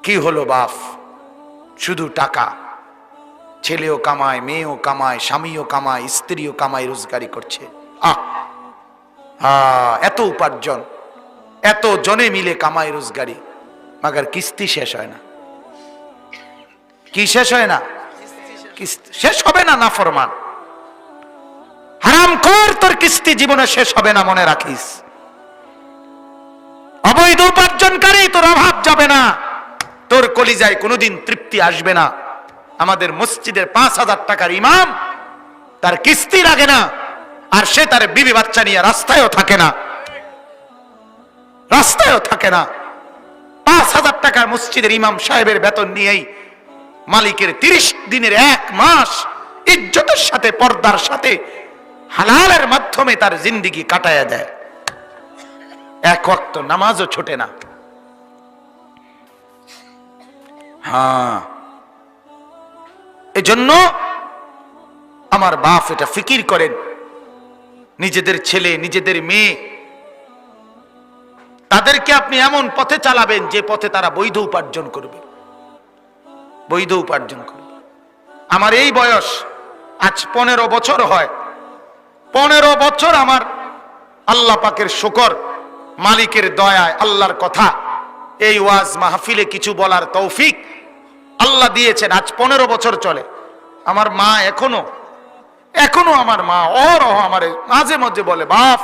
কি হলো বাপ, শুধু টাকা, ছেলেও কামায়, মেয়েও কামায়, স্বামীও কামায়, স্ত্রীও কামায়, রোজগারি করছে। এত উপার্জন, এত জনে মিলে কামায় রোজগারি, মাগার কিস্তি শেষ হয় না। কি শেষ হয় না? কিস্তি শেষ হবে না। নাফরমান, হারামখোর, তোর কিস্তি জীবনে শেষ হবে না, মনে রাখিস। অবৈধ উপার্জনকারী, তোর অভাব যাবে না, তোর কলিজায় কোনোদিন তৃপ্তি আসবে না। আমাদের মসজিদের 5,000 টাকার ইমাম, তার কিস্তি লাগে না, আর সে তার বিবি বাচ্চা নিয়ে রাস্তায়ও থাকে না, রাস্তায়ও থাকে না। 5,000 টাকার মসজিদের ইমাম সাহেবের বেতন নিয়েই মালিকের 30 দিনের 1 মাস ইজ্জতের সাথে, পর্দার সাথে, হালালের মাধ্যমে তার জিন্দেগি কাটায়া দেয়। এক ওয়াক্ত নামাজও ছোটে না। এজন্য আমার বাপ এটা ফিকির করেন, নিজেদের ছেলে, নিজেদের মেয়ে, তাদেরকে আপনি এমন পথে চালাবেন যে পথে তারা বৈধ উপার্জন করবে, বৈধ উপার্জন করবে। আমার এই বয়স, আজ 15 বছর হয়, 15 বছর আমার আল্লাহ পাকের শুকর, মালিকের দয়ায়, আল্লাহর কথা, এই ওয়াজ মাহফিলে কিছু বলার তৌফিক আল্লাহ দিয়েছেন। আজ 15 বছর চলে। আমার মা এখনো আমার মা আমার মাঝে মাঝে বলে, বাপ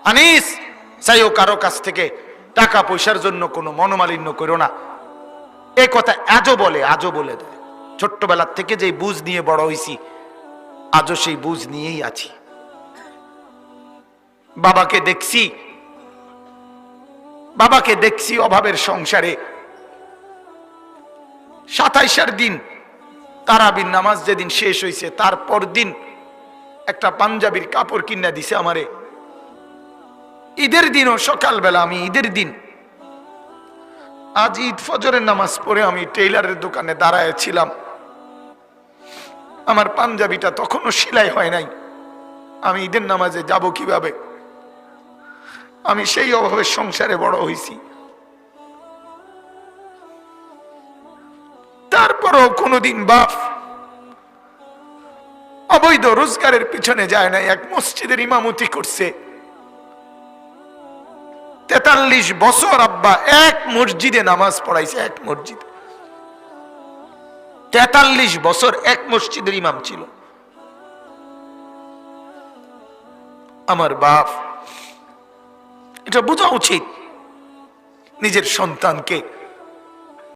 আনিস, চাইও কারো কাছ থেকে টাকা পয়সার জন্য কোনো মনোমালিন্য করো না। এই কথা আজও বলে দেয়। ছোট্টবেলার থেকে যে বুঝ নিয়ে বড় হয়েছি, আজও সেই বুঝ নিয়েই আছি। বাবাকে দেখছি অভাবের সংসারে। 27 দিন তারাবির নামাজ যেদিন শেষ হয়েছে, তারপর দিন একটা পাঞ্জাবির কাপড় কিনা দিছে আমারে। ঈদের দিনও সকালবেলা, আমি ঈদের দিন, আজ ঈদ ফজরের নামাজ পড়ে আমি টেইলারের দোকানে দাঁড়ায় ছিলাম। আমার পাঞ্জাবিটা তখনও সেলাই হয় নাই। আমি ঈদের নামাজে যাব কিভাবে? আমি সেই অভাবের সংসারে বড় হয়েছি। তারপরও কোনোদিন বাপ অবৈধ রোজগারের পিছনে যায় না। এক মসজিদের ইমামতি করছে 43 বছর। আব্বা এক মসজিদে নামাজ পড়াইছে, এক মসজিদে 43 বছর এক মসজিদের ইমাম ছিল। আমার বাপ, এটা বোঝা উচিত নিজের সন্তানকে